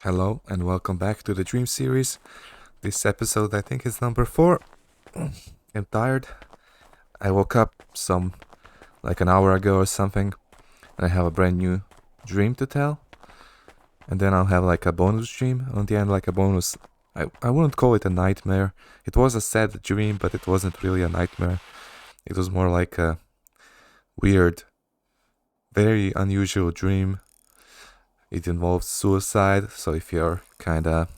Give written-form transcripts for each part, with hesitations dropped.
Hello and welcome back to the Dream series. This episode I think is number 4. I'm tired. I woke up like an hour ago or something, and I have a brand new dream to tell. And then I'll have like a bonus dream on the end, like a bonus. I wouldn't call it a nightmare. It was a sad dream, but it wasn't really a nightmare. It was more like a weird, very unusual dream. It involves suicide, so if you're kinda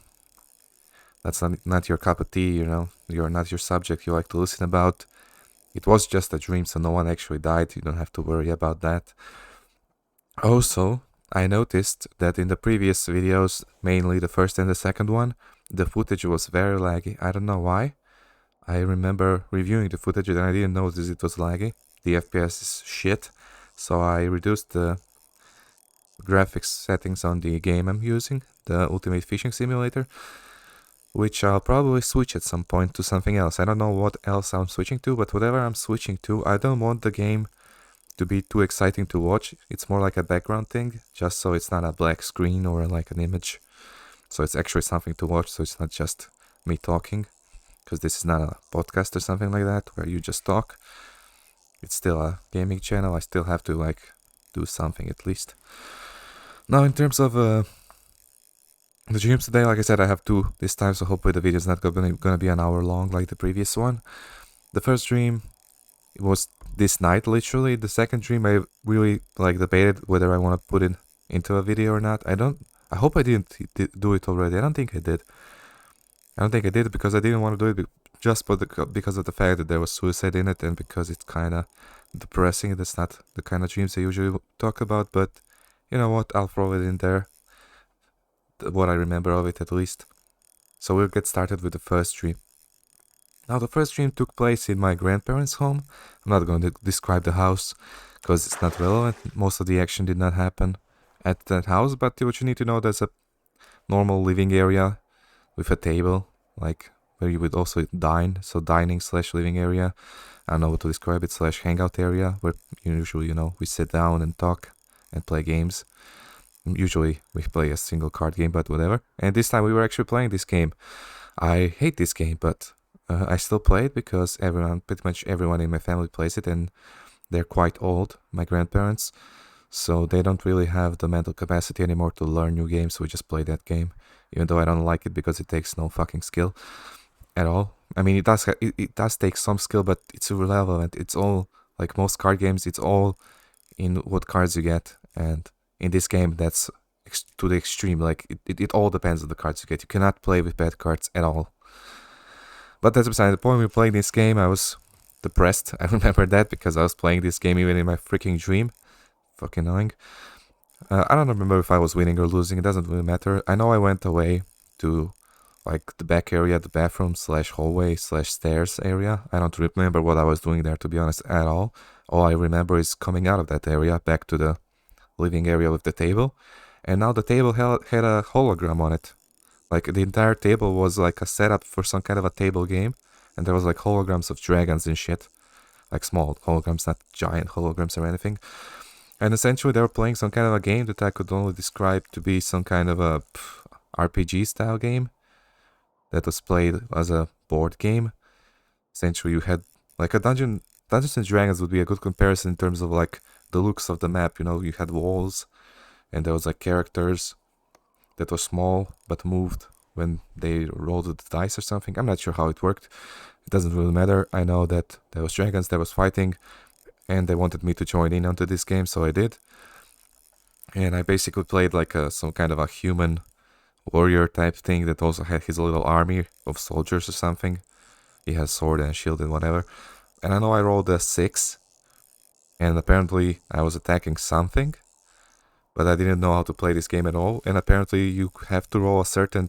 that's not your cup of tea, you're not your subject you like to listen about. It was just a dream, so no one actually died. You don't have to worry about that. Also, I noticed that in the previous videos, mainly the first and the second one, the footage was very laggy. I don't know why. I remember reviewing the footage and I didn't notice it was laggy. The FPS is shit, so I reduced the graphics settings on the game I'm using, the Ultimate Fishing Simulator, which I'll probably switch at some point to something else. I don't know what else I'm switching to, but whatever I'm switching to, I don't want the game to be too exciting to watch. It's more like a background thing, just so it's not a black screen or like an image. So it's actually something to watch, so it's not just me talking, because this is not a podcast or something like that where you just talk. It's still a gaming channel. I still have to like do something at least. Now in terms of the dreams today, like I said, I have two this time, so hopefully the video is not gonna be an hour long like the previous one. The first dream, it was this night, literally. The second dream, I really like debated whether I want to put it into a video or not. I hope I didn't do it already. I don't think I did. I don't think I did because I didn't want to do it just because of the fact that there was suicide in it and because it's kind of depressing. That's not the kind of dreams I usually talk about, but you know what? I'll throw it in there. What I remember of it, at least. So we'll get started with the first dream. Now, the first dream took place in my grandparents' home. I'm not going to describe the house because it's not relevant. Most of the action did not happen at that house, but what you need to know, there's a normal living area with a table, like where you would also dine. So dining slash living area. I don't know what to describe it, slash hangout area where usually, we sit down and talk and play games. Usually we play a single card game, but whatever. And this time we were actually playing this game. I hate this game, but I still play it because pretty much everyone in my family plays it, and they're quite old, my grandparents, so they don't really have the mental capacity anymore to learn new games. So we just play that game, even though I don't like it because it takes no fucking skill at all. I mean, it does take some skill, but it's irrelevant. It's all like most card games. It's all in what cards you get, and in this game, that's to the extreme. Like it all depends on the cards you get. You cannot play with bad cards at all. But that's beside the point. We were playing this game. I was depressed. I remember that because I was playing this game even in my freaking dream. Fucking annoying. I don't remember if I was winning or losing. It doesn't really matter. I know I went away to like the back area, the bathroom slash hallway slash stairs area. I don't remember what I was doing there, to be honest, at all. All I remember is coming out of that area back to the living area with the table. And now the table had a hologram on it. Like the entire table was like a setup for some kind of a table game, and there was like holograms of dragons and shit, like small holograms, not giant holograms or anything. And essentially, they were playing some kind of a game that I could only describe to be some kind of a RPG style game that was played as a board game. Essentially, you had like a Dungeons and Dragons would be a good comparison in terms of like the looks of the map. You had walls, and there was like characters that was small but moved when they rolled the dice or something. I'm not sure how it worked. It doesn't really matter. I know that there was dragons, there was fighting, and they wanted me to join in onto this game, so I did. And I basically played like some kind of a human warrior type thing that also had his little army of soldiers or something. He has sword and shield and whatever. And I know I rolled a 6, and apparently I was attacking something, but I didn't know how to play this game at all. And apparently you have to roll a certain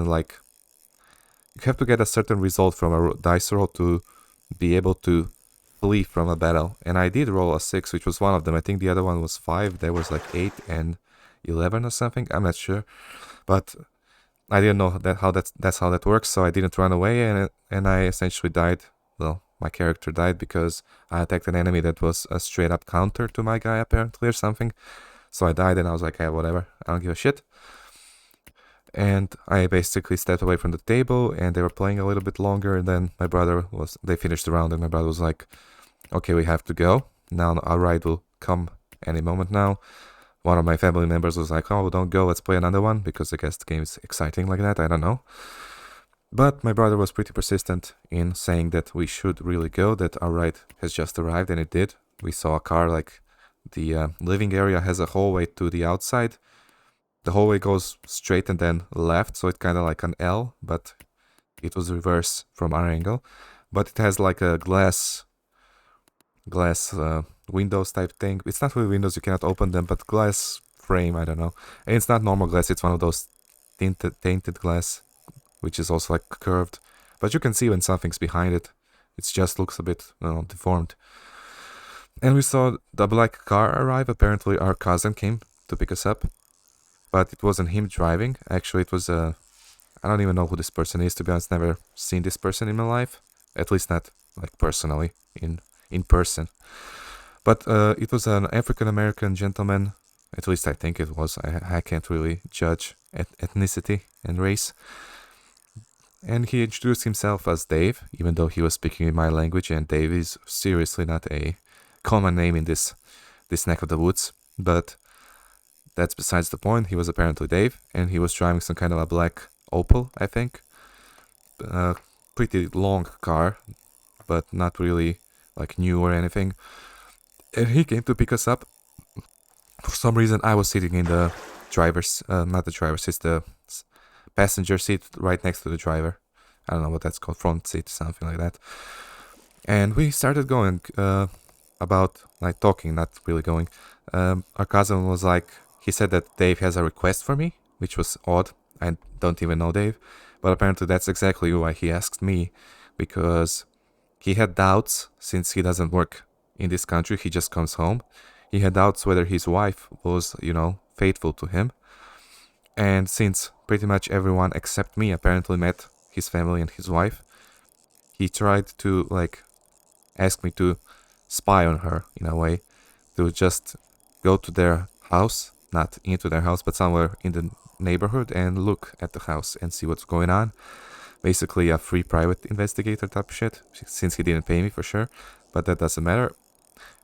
like you have to get a certain result from a dice roll to be able to flee from a battle. And I did roll a 6, which was one of them. I think the other one was 5. There was like 8 and 11 or something. I'm not sure, but I didn't know that's how that works. So I didn't run away, and I essentially died. Well, my character died because I attacked an enemy that was a straight up counter to my guy apparently or something. So I died, and I was like, hey, whatever, I don't give a shit. And I basically stepped away from the table, and they were playing a little bit longer. And then they finished the round, and my brother was like, "Okay, we have to go now. Our ride will come any moment now." One of my family members was like, "Oh, don't go. Let's play another one," because I guess the game is exciting like that. I don't know. But my brother was pretty persistent in saying that we should really go, that our ride has just arrived, and it did. We saw a car, like the living area has a hallway to the outside. The hallway goes straight and then left, so it's kind of like an L, but it was reverse from our angle. But it has like a glass windows type thing. It's not really windows, you cannot open them, but glass frame, I don't know. And it's not normal glass, it's one of those tinted glass, which is also like curved. But you can see when something's behind it. It just looks a bit, deformed. And we saw the black car arrive. Apparently our cousin came to pick us up. But it wasn't him driving. Actually, it was I don't even know who this person is, to be honest. Never seen this person in my life. At least not like personally, in person. But it was an African American gentleman. At least I think it was. I can't really judge ethnicity and race. And he introduced himself as Dave, even though he was speaking in my language, and Dave is seriously not a common name in this neck of the woods. But that's besides the point. He was apparently Dave, and he was driving some kind of a black Opel, I think. Pretty long car, but not really like new or anything. And he came to pick us up. For some reason, I was sitting in the not the driver's, it's the passenger seat right next to the driver. I don't know what that's called, front seat, something like that. And we started going about like talking, not really going. Our cousin was like, he said that Dave has a request for me, which was odd. I don't even know Dave, but apparently that's exactly why he asked me, because he had doubts since he doesn't work in this country. He just comes home. He had doubts whether his wife was, faithful to him. And since pretty much everyone except me apparently met his family and his wife, he tried to like ask me to spy on her in a way, to just go to their house, not into their house, but somewhere in the neighborhood and look at the house and see what's going on. Basically a free private investigator type of shit, since he didn't pay me for sure, but that doesn't matter.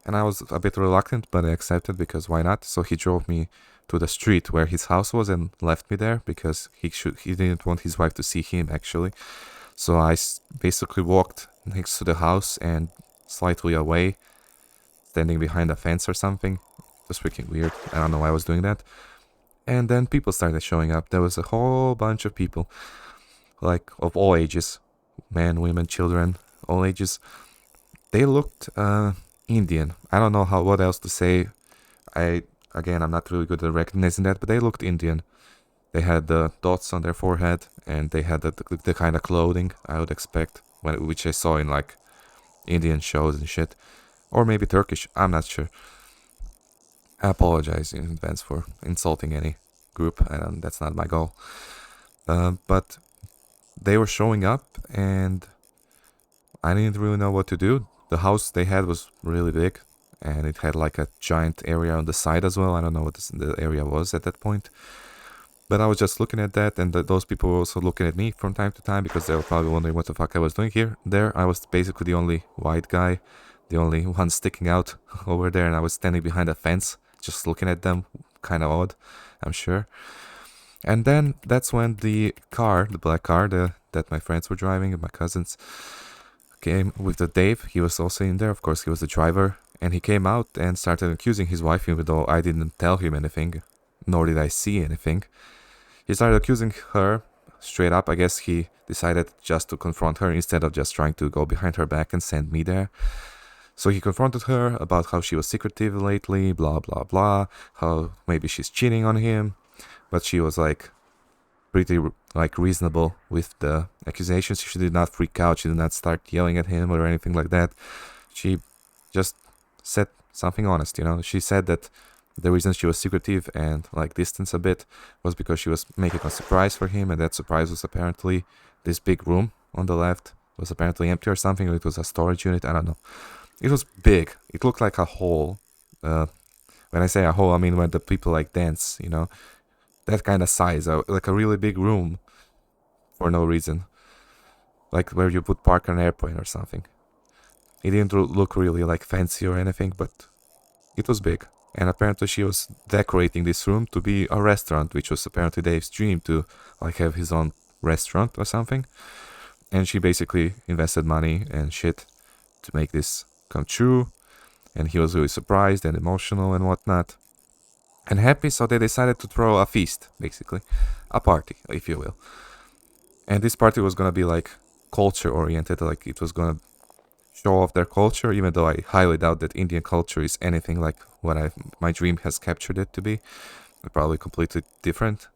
And I was a bit reluctant, but I accepted because why not? So he drove me to the street where his house was and left me there because he didn't want his wife to see him actually. So I basically walked next to the house and slightly away, standing behind a fence or something. It was freaking weird. I don't know why I was doing that. And then people started showing up. There was a whole bunch of people, like of all ages, men, women, children, all ages. They looked Indian. I don't know what else to say. I'm not really good at recognizing that, but they looked Indian. They had the dots on their forehead, and they had the kind of clothing I would expect, which I saw in like Indian shows and shit, or maybe Turkish. I'm not sure. I apologize in advance for insulting any group, and that's not my goal. But they were showing up, and I didn't really know what to do. The house they had was really big, and it had like a giant area on the side as well. I don't know what the area was at that point. But I was just looking at that, and those people were also looking at me from time to time because they were probably wondering what the fuck I was doing there. I was basically the only white guy, the only one sticking out over there, and I was standing behind a fence, just looking at them, kind of odd, I'm sure. And then that's when the black car that my friends were driving, and my cousins, came with the Dave. He was also in there, of course, he was the driver, and he came out and started accusing his wife, even though I didn't tell him anything, nor did I see anything. He started accusing her straight up. I guess he decided just to confront her instead of just trying to go behind her back and send me there. So he confronted her about how she was secretive lately, blah blah blah, how maybe she's cheating on him, but she was like pretty like reasonable with the accusations. She did not freak out, she did not start yelling at him or anything like that. She just said something honest, She said that the reason she was secretive and like distant a bit was because she was making a surprise for him, and that surprise was apparently this big room on the left was apparently empty or something, or it was a storage unit, I don't know. It was big. It looked like a hole. When I say a hole, I mean where the people like dance, that kind of size, like a really big room for no reason, like where you would park an airplane or something. It didn't look really like fancy or anything, but it was big. And apparently she was decorating this room to be a restaurant, which was apparently Dave's dream to like have his own restaurant or something. And she basically invested money and shit to make this come true. And he was really surprised and emotional and whatnot. And happy, so they decided to throw a feast, basically. A party, if you will. And this party was gonna be like culture oriented, like it was gonna show off their culture, even though I highly doubt that Indian culture is anything like what my dream has captured it to be. Probably completely different.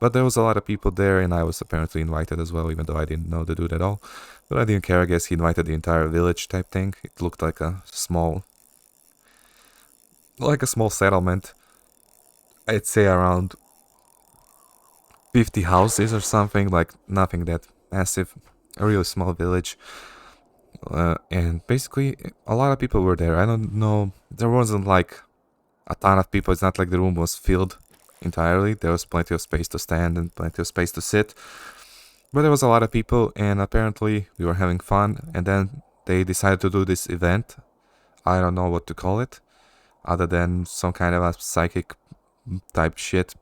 But there was a lot of people there, and I was apparently invited as well, even though I didn't know the dude at all. But I didn't care, I guess he invited the entire village type thing. It looked like a small settlement. I'd say around 50 houses or something, like nothing that massive. A really small village. And basically, a lot of people were there. I don't know, there wasn't like a ton of people. It's not like the room was filled entirely. There was plenty of space to stand and plenty of space to sit. But there was a lot of people, and apparently we were having fun. And then they decided to do this event. I don't know what to call it, other than some kind of a psychic type shit.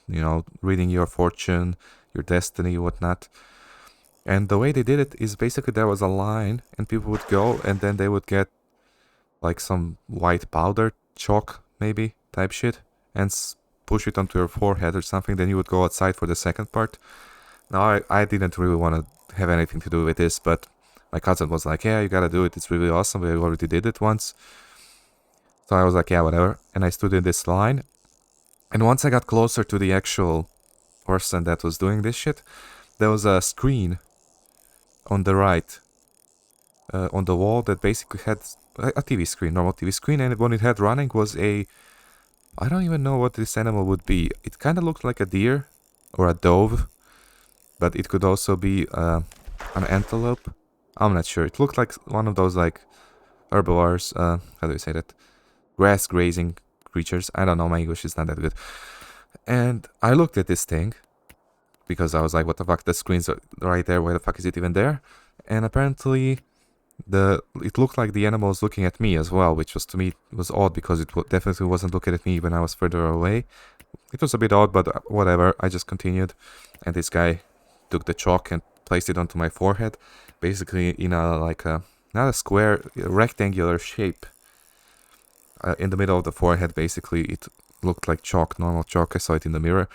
You know, reading your fortune, your destiny, whatnot. And the way they did it is basically there was a line, and people would go, and then they would get like some white powder, chalk maybe, type shit, and push it onto your forehead or something. Then you would go outside for the second part. Now, I didn't really want to have anything to do with this, but my cousin was like, yeah, you gotta do it, it's really awesome, we already did it once. So I was like, yeah, whatever. And I stood in this line. And once I got closer to the actual person that was doing this shit, there was a screen on the right, on the wall, that basically had a TV screen, normal TV screen, and what it had running was I don't even know what this animal would be. It kind of looked like a deer or a dove, but it could also be an antelope. I'm not sure. It looked like one of those like herbivores, how do you say that? Grass grazing creatures. I don't know, my English is not that good. And I looked at this thing, because I was like, what the fuck, the screen's right there, why the fuck is it even there? And apparently it looked like the animal was looking at me as well, which was, to me, was odd, because it definitely wasn't looking at me when I was further away. It was a bit odd, but whatever, I just continued. And this guy took the chalk and placed it onto my forehead, basically in a, like a, not a square, a rectangular shape. In the middle of the forehead, basically, it looked like chalk, normal chalk. I saw it in the mirror.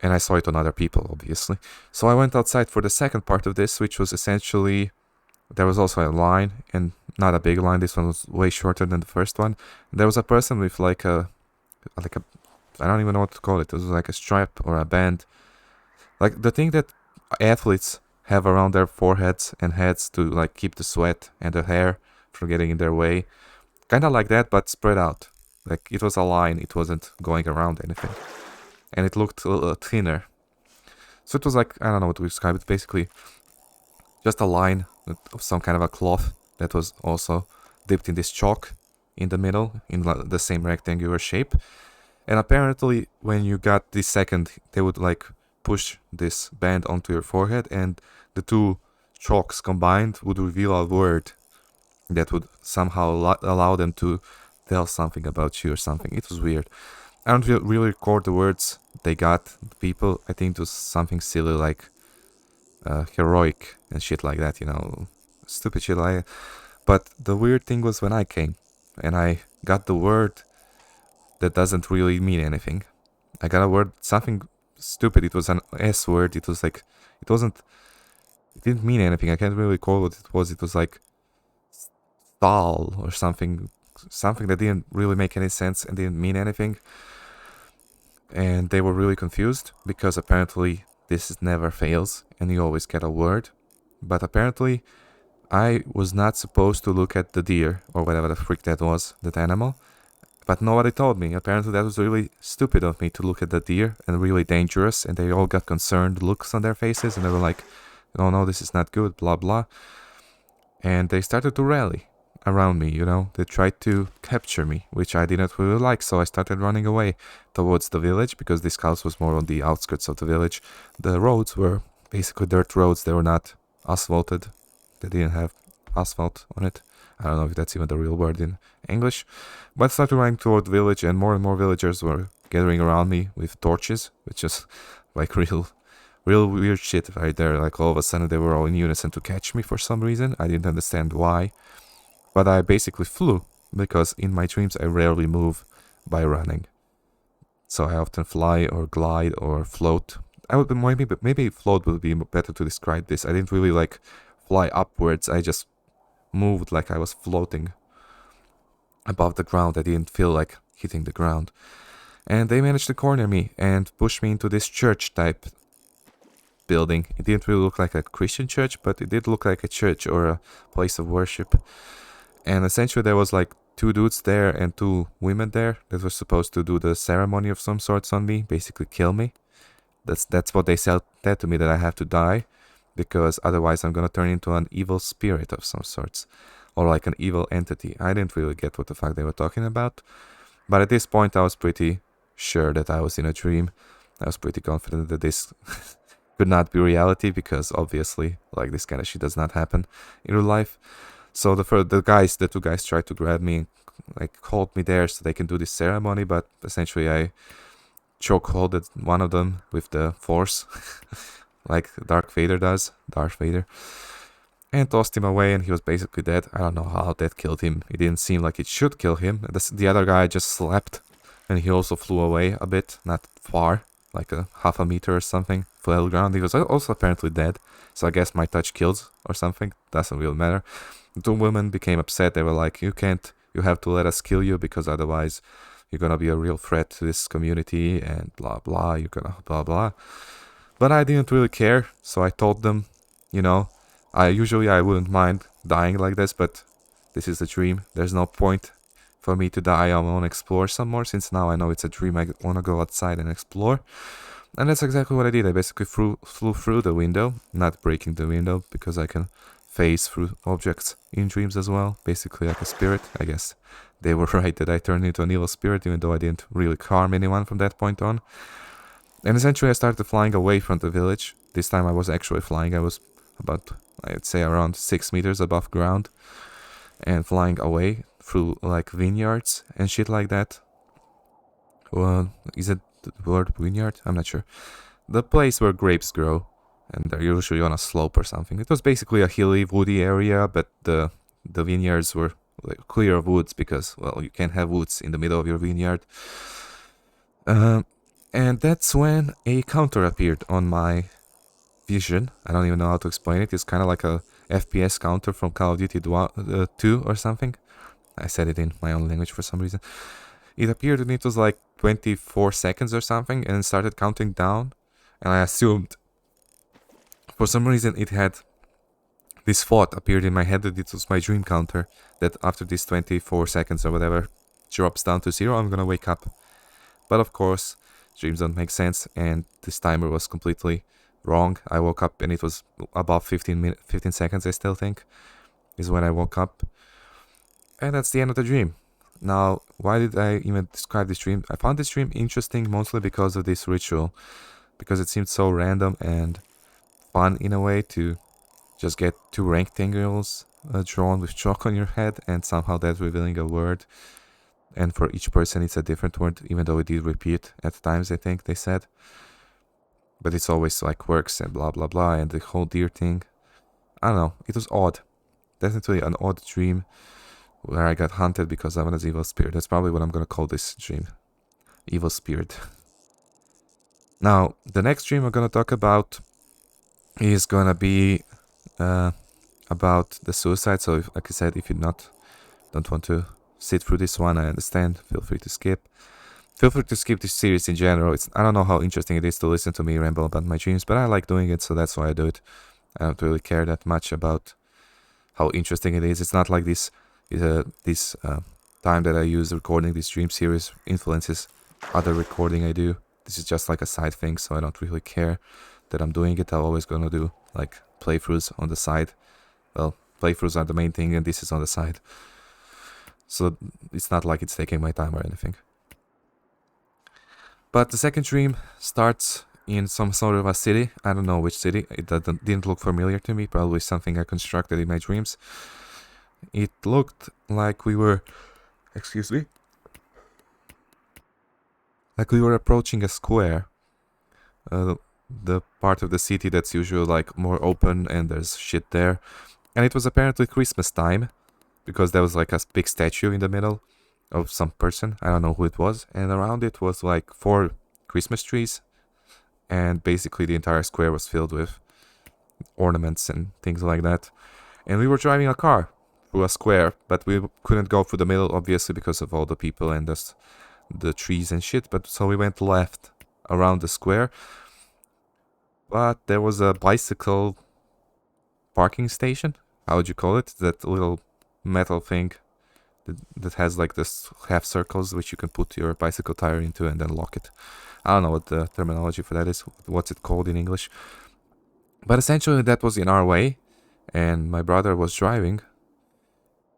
And I saw it on other people, obviously. So I went outside for the second part of this, which was essentially, there was also a line, and not a big line. This one was way shorter than the first one. And there was a person with like a, I don't even know what to call it. It was like a stripe or a band. Like the thing that athletes have around their foreheads and heads to like keep the sweat and the hair from getting in their way. Kind of like that, but spread out. Like it was a line, it wasn't going around anything. And it looked a little thinner. So it was like, I don't know what to describe it, basically just a line of some kind of a cloth that was also dipped in this chalk in the middle, in the same rectangular shape. And apparently when you got this second, they would like push this band onto your forehead, and the two chalks combined would reveal a word that would somehow allow them to tell something about you or something. It was weird. I don't really record the words they got, the people. I think it was something silly like heroic and shit like that, you know, stupid shit like that. But the weird thing was when I came and I got the word that doesn't really mean anything. I got a word, something stupid. It was an S word. It was like, it didn't mean anything. I can't really recall what it was. It was like stall or something that didn't really make any sense and didn't mean anything. And they were really confused, because apparently this never fails and you always get a word. But apparently I was not supposed to look at the deer or whatever the freak that was, that animal. But nobody told me. Apparently that was really stupid of me to look at the deer, and really dangerous. And they all got concerned looks on their faces, and they were like, oh no, this is not good, blah blah. And they started to rally. around me, you know. They tried to capture me, which I didn't really like, so I started running away towards the village, because this house was more on the outskirts of the village. The roads were basically dirt roads, they were not asphalted. They didn't have asphalt on it. I don't know if that's even the real word in English. But I started running toward the village, and more villagers were gathering around me with torches, which is like real weird shit right there. Like all of a sudden they were all in unison to catch me for some reason. I didn't understand why. But I basically flew, because in my dreams I rarely move by running. So I often fly or glide or float. I would maybe float would be better to describe this. I didn't really like fly upwards. I just moved like I was floating above the ground. I didn't feel like hitting the ground. And they managed to corner me and push me into this church type building. It didn't really look like a Christian church, but it did look like a church or a place of worship. And essentially there was like 2 dudes there and 2 women there that were supposed to do the ceremony of some sorts on me, basically kill me. That's what they said to me, that I have to die, because otherwise I'm gonna turn into an evil spirit of some sorts, or like an evil entity. I didn't really get what the fuck they were talking about, but at this point I was pretty sure that I was in a dream. I was pretty confident that this could not be reality, because obviously like this kind of shit does not happen in real life. So the 2 guys tried to grab me and like hold me there so they can do this ceremony, but essentially I chokeholded one of them with the force, like Darth Vader, and tossed him away, and he was basically dead. I don't know how that killed him. It didn't seem like it should kill him. The other guy just slept, and he also flew away a bit, not far, like a half a meter or something, fell ground. He was also apparently dead, so I guess my touch kills or something. Doesn't really matter. The 2 women became upset. They were like, you have to let us kill you, because otherwise you're gonna be a real threat to this community and blah blah, you're gonna blah blah. But I didn't really care, so I told them, you know, I wouldn't mind dying like this, but this is a dream. There's no point for me to die. I want to explore some more, since now I know it's a dream. I want to go outside and explore. And that's exactly what I did. I basically flew through the window, not breaking the window, because I can phase through objects in dreams as well, basically like a spirit. I guess they were right that I turned into an evil spirit, even though I didn't really harm anyone from that point on. And essentially I started flying away from the village. This time I was actually flying. I was about, I'd say, around 6 meters above ground, and flying away through like vineyards and shit like that. Well, is it the word vineyard? I'm not sure. The place where grapes grow, and they're usually on a slope or something. It was basically a hilly, woody area, but the vineyards were like clear of woods, because, well, you can't have woods in the middle of your vineyard. And that's when a counter appeared on my vision. I don't even know how to explain it. It's kind of like a FPS counter from Call of Duty 2 or something. I said it in my own language for some reason. It appeared and it was like 24 seconds or something, and started counting down, and I assumed, for some reason, it had this thought appeared in my head that it was my dream counter, that after these 24 seconds or whatever drops down to 0, I'm gonna wake up. But of course, dreams don't make sense, and this timer was completely wrong. I woke up and it was above 15 seconds, I still think, is when I woke up. And that's the end of the dream. Now, why did I even describe this dream? I found this dream interesting mostly because of this ritual, because it seemed so random and fun in a way to just get 2 rectangles drawn with chalk on your head, and somehow that's revealing a word. And for each person it's a different word, even though it did repeat at times, I think they said. But it's always like works and blah blah blah, and the whole deer thing. I don't know, it was odd. Definitely an odd dream, where I got hunted because I was an evil spirit. That's probably what I'm gonna call this dream. Evil spirit. Now, the next dream we're gonna talk about is gonna be about the suicide. So, like I said, if you don't want to sit through this one, I understand. Feel free to skip. Feel free to skip this series in general. I don't know how interesting it is to listen to me ramble about my dreams, but I like doing it, so that's why I do it. I don't really care that much about how interesting it is. It's not like this time that I use recording this dream series influences other recording I do. This is just like a side thing, so I don't really care that I'm doing it. I'm always gonna do like playthroughs on the side. Well, playthroughs are the main thing, and this is on the side. So it's not like it's taking my time or anything. But the second dream starts in some sort of a city. I don't know which city. It didn't look familiar to me. Probably something I constructed in my dreams. It looked like we were, excuse me, like we were approaching a square. The part of the city that's usually like more open and there's shit there. And it was apparently Christmas time because there was like a big statue in the middle of some person. I don't know who it was. And around it was like 4 Christmas trees. And basically the entire square was filled with ornaments and things like that. And we were driving a car through a square, but we couldn't go through the middle, obviously, because of all the people and the trees and shit. But so we went left around the square. But there was a bicycle parking station. How would you call it? That little metal thing that has like this half circles which you can put your bicycle tire into and then lock it. I don't know what the terminology for that is. What's it called in English? But essentially that was in our way, and my brother was driving,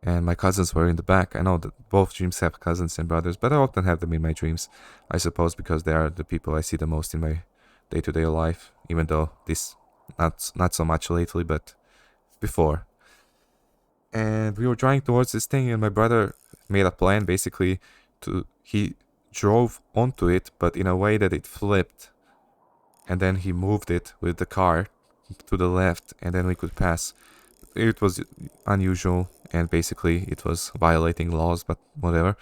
and my cousins were in the back. I know that both dreams have cousins and brothers, but I often have them in my dreams, I suppose, because they are the people I see the most in my day-to-day life, even though this not so much lately, but before. And we were driving towards this thing, and my brother made a plan basically he drove onto it, but in a way that it flipped, and then he moved it with the car to the left, and then we could pass. It was unusual, and basically it was violating laws, but whatever.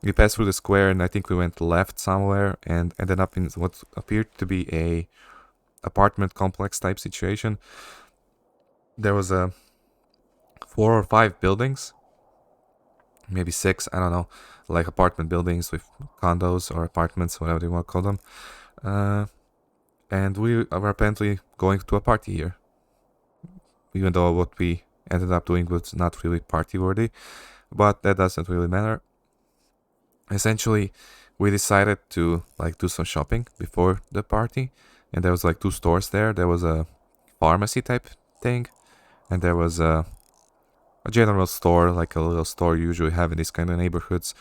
We passed through the square, and I think we went left somewhere and ended up in what appeared to be a apartment complex type situation. There was 4 or 5 buildings, maybe 6, I don't know, like apartment buildings with condos or apartments, whatever you want to call them. And we were apparently going to a party here, even though what we ended up doing was not really party worthy, but that doesn't really matter. Essentially, we decided to like do some shopping before the party, and there was like 2 stores there. There was a pharmacy type thing, and there was a general store, like a little store you usually have in these kind of neighborhoods,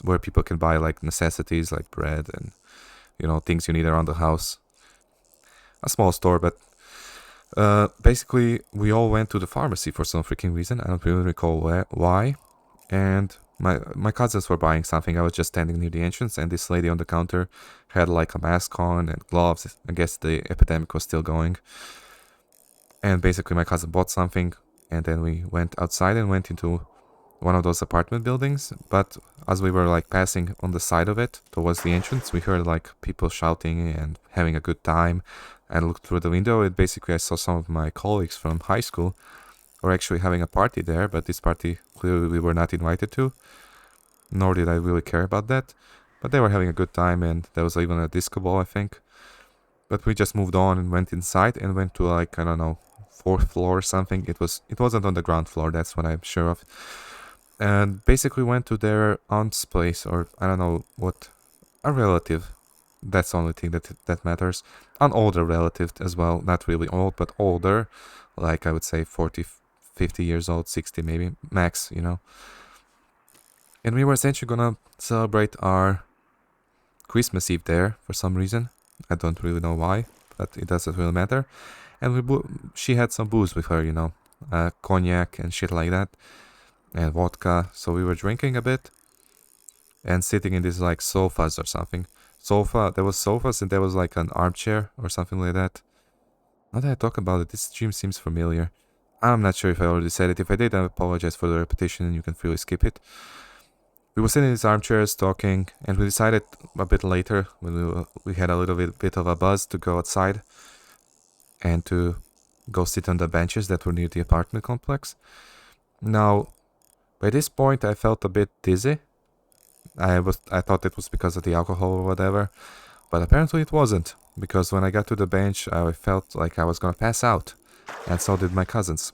where people can buy like necessities like bread and things you need around the house. A small store, but basically we all went to the pharmacy for some freaking reason. I don't really recall why. And my cousins were buying something. I was just standing near the entrance, and this lady on the counter had like a mask on and gloves. I guess the epidemic was still going. And basically my cousin bought something, and then we went outside and went into one of those apartment buildings. But as we were like passing on the side of it towards the entrance, we heard like people shouting and having a good time. And looked through the window, and basically I saw some of my colleagues from high school were actually having a party there, but this party clearly we were not invited to, nor did I really care about that. But they were having a good time, and there was even a disco ball, I think. But we just moved on and went inside and went to like, I don't know, 4th floor or something. It wasn't on the ground floor, that's what I'm sure of. And basically went to their aunt's place, or I don't know what, a relative. That's the only thing that matters. An older relative as well, not really old, but older, like I would say 40, 50 years old, 60 maybe, max, And we were essentially gonna celebrate our Christmas Eve there for some reason. I don't really know why, but it doesn't really matter. And she had some booze with her, cognac and shit like that, and vodka. So we were drinking a bit and sitting in these like sofas or something. There was sofas, and there was like an armchair or something like that. Now that I talk about it, this dream seems familiar. I'm not sure if I already said it. If I did, I apologize for the repetition, and you can freely skip it. We were sitting in these armchairs talking, and we decided a bit later, when we had a little bit of a buzz, to go outside and to go sit on the benches that were near the apartment complex. Now, by this point, I felt a bit dizzy. I thought it was because of the alcohol or whatever, but apparently it wasn't, because when I got to the bench, I felt like I was gonna pass out, and so did my cousins.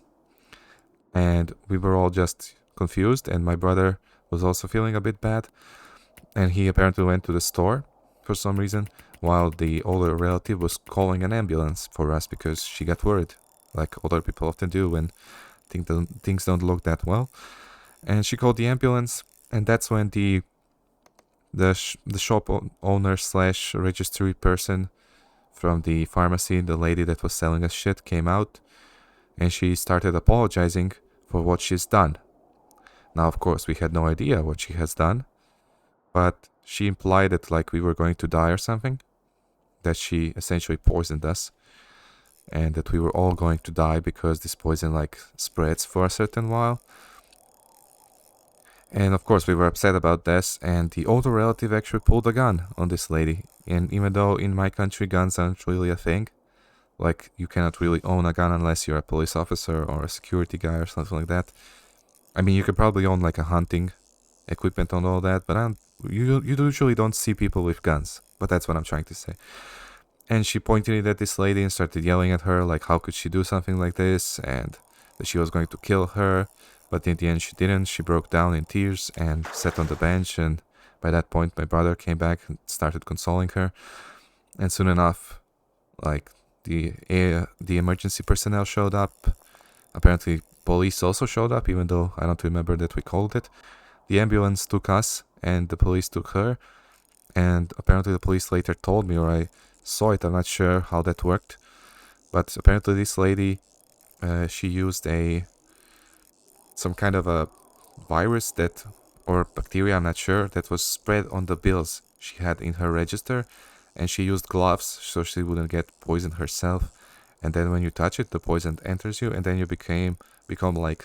And we were all just confused, and my brother was also feeling a bit bad, and he apparently went to the store for some reason, while the older relative was calling an ambulance for us because she got worried, like older people often do when things don't look that well. And she called the ambulance, and that's when the shop owner slash registry person from the pharmacy, the lady that was selling us shit, came out, and she started apologizing for what she's done. Now, of course, we had no idea what she has done, but she implied that like we were going to die or something, that she essentially poisoned us, and that we were all going to die because this poison like spreads for a certain while. And of course we were upset about this, and the older relative actually pulled a gun on this lady. And even though in my country guns aren't really a thing, like you cannot really own a gun unless you're a police officer or a security guy or something like that. I mean, you could probably own like a hunting equipment and all that, but you usually don't see people with guns. But that's what I'm trying to say. And she pointed it at this lady and started yelling at her, like how could she do something like this, and that she was going to kill her. But in the end she didn't. She broke down in tears and sat on the bench, and by that point my brother came back and started consoling her. And soon enough, like the emergency personnel showed up. Apparently police also showed up, even though I don't remember that we called it. The ambulance took us and the police took her, and apparently the police later told me, or I saw it, I'm not sure how that worked, but apparently this lady, she used some kind of a virus that, or bacteria, I'm not sure, that was spread on the bills she had in her register, and she used gloves so she wouldn't get poisoned herself. And then when you touch it, the poison enters you, and then you become like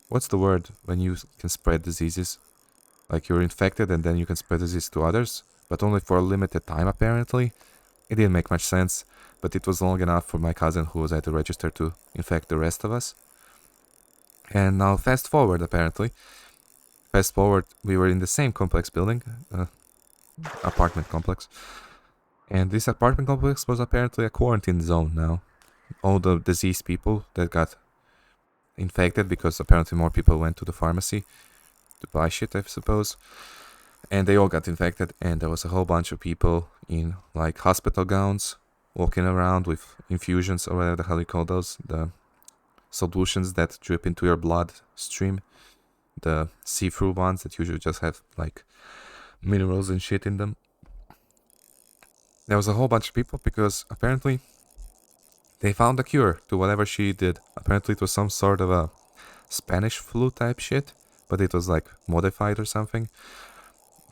what's the word when you can spread diseases? Like you're infected and then you can spread disease to others, but only for a limited time apparently. It didn't make much sense, but it was long enough for my cousin who was at the register to infect the rest of us. And now fast forward, apparently. Fast forward, we were in the same complex building, apartment complex. And this apartment complex was apparently a quarantine zone now. All the diseased people that got infected, because apparently more people went to the pharmacy to buy shit, I suppose. And they all got infected, and there was a whole bunch of people in like hospital gowns walking around with infusions, or whatever the hell you call those, the solutions that drip into your bloodstream, the see-through ones that usually just have like minerals and shit in them. There was a whole bunch of people because apparently they found a cure to whatever she did. Apparently it was some sort of a Spanish flu type shit, but it was like modified or something.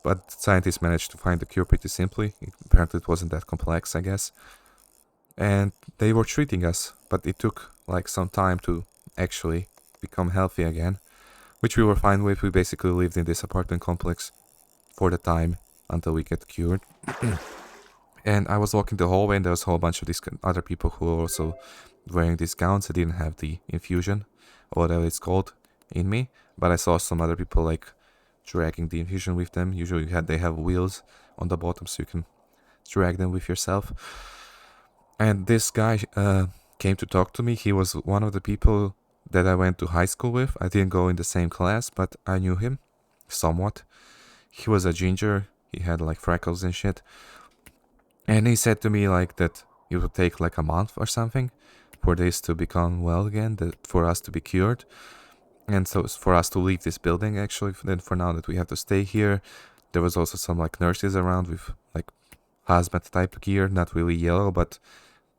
But scientists managed to find the cure pretty simply. Apparently it wasn't that complex, I guess. And they were treating us, but it took like some time to actually become healthy again, which we were fine with. We basically lived in this apartment complex for the time until we get cured. And I was walking the hallway, and there was a whole bunch of these other people who were also wearing these gowns. I didn't have the infusion, or whatever it's called, in me, but I saw some other people like dragging the infusion with them. Usually they have wheels on the bottom so you can drag them with yourself. And this guy came to talk to me. He was one of the people that I went to high school with. I didn't go in the same class, but I knew him somewhat. He was a ginger. He had like freckles and shit. And he said to me like that it would take like a month or something for this to become well again, that for us to be cured. And so it's for us to leave this building actually, then for now that we have to stay here. There was also some like nurses around with like hazmat type gear, not really yellow, but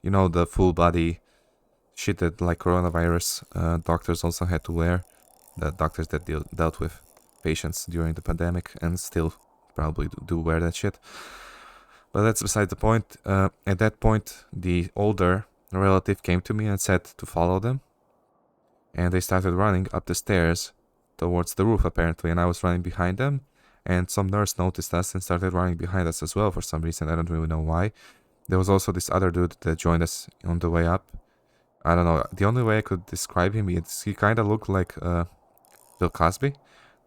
you know, the full body shit that like coronavirus doctors also had to wear. The doctors that dealt with patients during the pandemic and still probably do wear that shit. But that's beside the point. At that point, the older relative came to me and said to follow them. And they started running up the stairs towards the roof, apparently. And I was running behind them. And some nurse noticed us and started running behind us as well for some reason. I don't really know why. There was also this other dude that joined us on the way up. I don't know. The only way I could describe him is he kind of looked like Bill Cosby.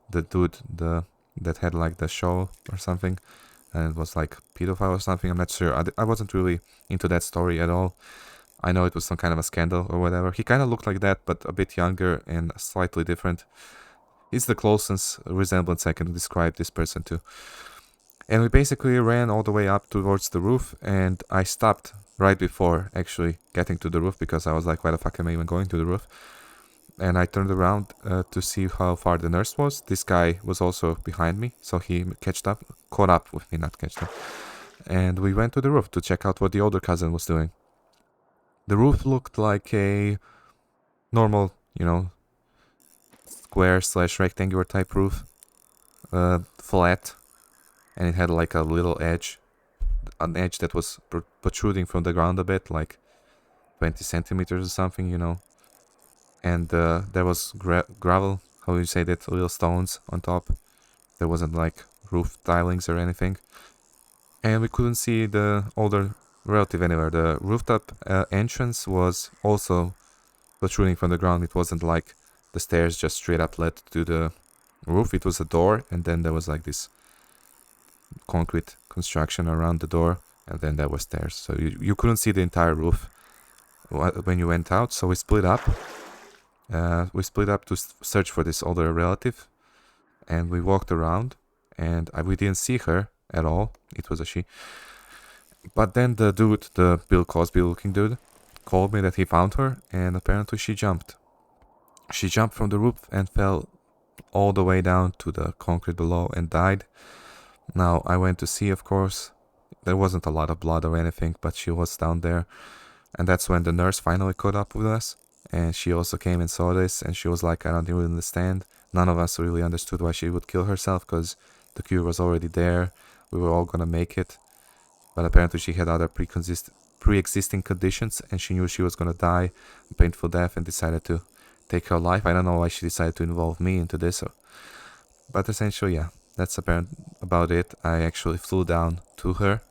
The dude that had like the show or something. And it was like pedophile or something. I'm not sure. I wasn't really into that story at all. I know it was some kind of a scandal or whatever. He kind of looked like that, but a bit younger and slightly different. It's the closest resemblance I can describe this person to. And we basically ran all the way up towards the roof, and I stopped right before actually getting to the roof because I was like, why the fuck am I even going to the roof? and I turned around to see how far the nurse was. This guy was also behind me, so he caught up with me, not catched up. And we went to the roof to check out what the older cousin was doing. The roof looked like a normal, square / rectangular type roof, flat, and it had like a little edge, an edge that was protruding from the ground a bit, like 20 centimeters or something, and there was gravel, how you say that, little stones on top. There wasn't like roof tilings or anything, and we couldn't see the older relative anywhere. The rooftop entrance was also protruding from the ground. It wasn't like the stairs just straight up led to the roof. It was a door, and then there was like this concrete construction around the door, and then there were stairs. So you couldn't see the entire roof when you went out. So we split up. To search for this older relative, and we walked around, and we didn't see her at all. It was a she. But then the dude, the Bill Cosby looking dude, called me that he found her, and apparently she jumped. She jumped from the roof and fell all the way down to the concrete below and died. Now, I went to see, of course. There wasn't a lot of blood or anything, but she was down there. And that's when the nurse finally caught up with us. And she also came and saw this, and she was like, I don't really understand. None of us really understood why she would kill herself, because the cure was already there. We were all gonna make it. But apparently she had other pre-existing conditions, and she knew she was gonna die a painful death and decided to take her life. I don't know why she decided to involve me into this. But essentially, yeah, that's about it. I actually flew down to her.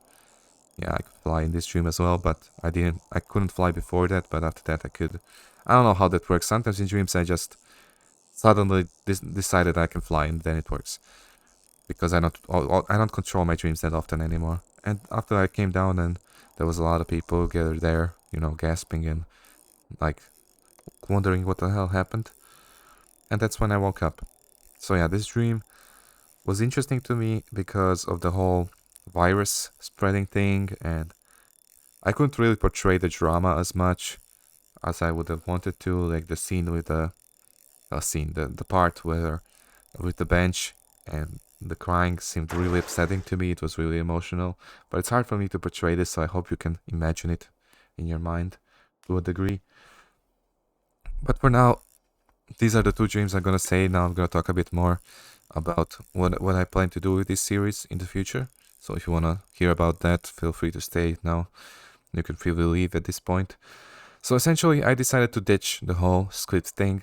Yeah, I could fly in this dream as well, but I couldn't fly before that, but after that I could. I don't know how that works. Sometimes in dreams I just suddenly decided I can fly, and then it works. Because I don't control my dreams that often anymore. And after I came down, and there was a lot of people gathered there, gasping and like wondering what the hell happened. And that's when I woke up. So yeah, this dream was interesting to me because of the whole virus spreading thing, and I couldn't really portray the drama as much as I would have wanted to, like the scene with the part where with the bench and the crying seemed really upsetting to me. It was really emotional, but it's hard for me to portray this, so I hope you can imagine it in your mind to a degree. But for now, these are the two dreams I'm gonna say. Now I'm gonna talk a bit more about what I plan to do with this series in the future. So if you wanna hear about that, feel free to stay now. You can freely leave at this point. So essentially, I decided to ditch the whole script thing.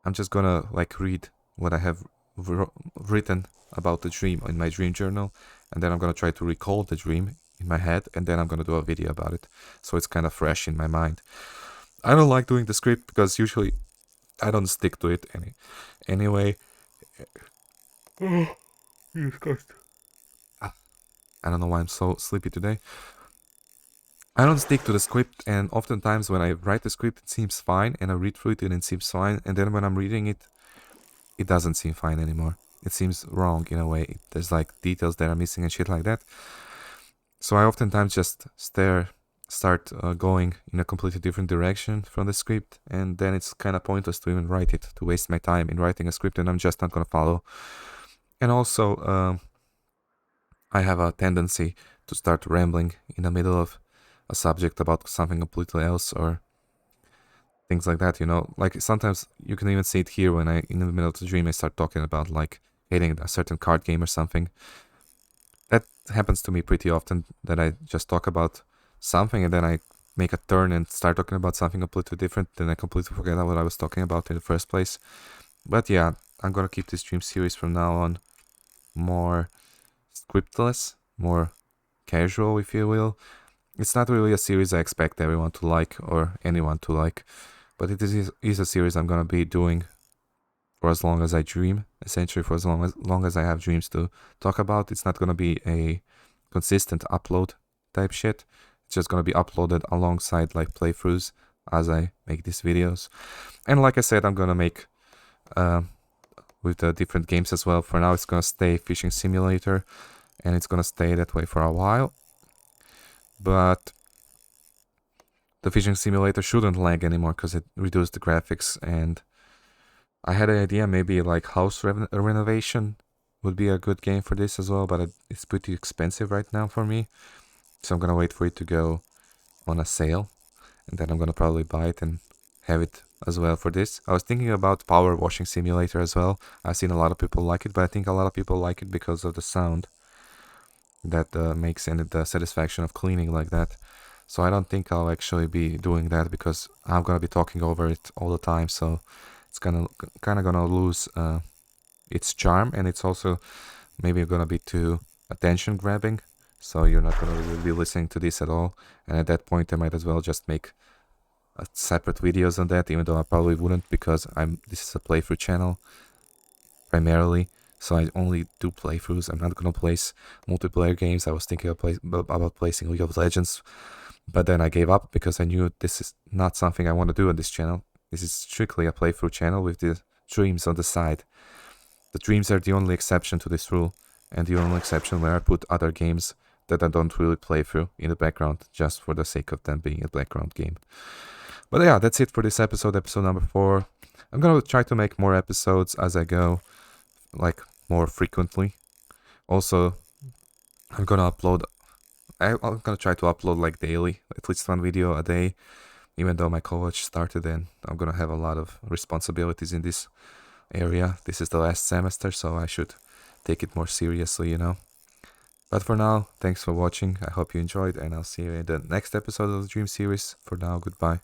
I'm just gonna read what I have written about the dream in my dream journal, and then I'm gonna try to recall the dream in my head, and then I'm gonna do a video about it, so it's kind of fresh in my mind. I don't like doing the script because usually I don't stick to it anyway. I don't know why I'm so sleepy today. I don't stick to the script, and oftentimes when I write the script, it seems fine, and I read through it and it seems fine, and then when I'm reading it, it doesn't seem fine anymore. It seems wrong in a way. There's details that are missing and shit like that. So I oftentimes just start going in a completely different direction from the script, and then it's kind of pointless to even write it, to waste my time in writing a script, and I'm just not gonna follow. And also, I have a tendency to start rambling in the middle of a subject about something completely else or things like that, Like sometimes you can even see it here when in the middle of the dream, I start talking about hating a certain card game or something. That happens to me pretty often, that I just talk about something and then I make a turn and start talking about something completely different, then I completely forget what I was talking about in the first place. But yeah, I'm gonna keep this dream series from now on more scriptless, more casual, if you will. It's not really a series I expect everyone to like or anyone to like, but it is a series I'm gonna be doing for as long as I dream, essentially for as long as I have dreams to talk about. It's not gonna be a consistent upload type shit. It's just gonna be uploaded alongside playthroughs as I make these videos. And like I said, I'm gonna make with the different games as well. For now, it's gonna stay Fishing Simulator, and it's gonna stay that way for a while. But the Fishing Simulator shouldn't lag anymore because it reduced the graphics, and I had an idea maybe like house renovation would be a good game for this as well, but it's pretty expensive right now for me. So I'm gonna wait for it to go on a sale, and then I'm gonna probably buy it and have it as well for this. I was thinking about Power Washing Simulator as well. I've seen a lot of people like it, but I think a lot of people like it because of the sound that makes and the satisfaction of cleaning like that. So I don't think I'll actually be doing that because I'm gonna be talking over it all the time. So it's kind of gonna lose its charm, and it's also maybe gonna be too attention grabbing. So you're not gonna really be listening to this at all. And at that point, I might as well just make separate videos on that, even though I probably wouldn't because this is a playthrough channel primarily. So I only do playthroughs. I'm not gonna place multiplayer games. I was thinking about placing League of Legends, but then I gave up because I knew this is not something I want to do on this channel. This is strictly a playthrough channel with the dreams on the side. The dreams are the only exception to this rule, and the only exception where I put other games that I don't really play through in the background just for the sake of them being a background game. But yeah, that's it for this episode number 4. I'm gonna try to make more episodes as I go, like more frequently. Also, I'm gonna upload. I'm gonna try to upload like daily, at least one video a day. Even though my college started and I'm gonna have a lot of responsibilities in this area. This is the last semester, so I should take it more seriously, you know. But for now, thanks for watching. I hope you enjoyed, and I'll see you in the next episode of the Dream series. For now, goodbye.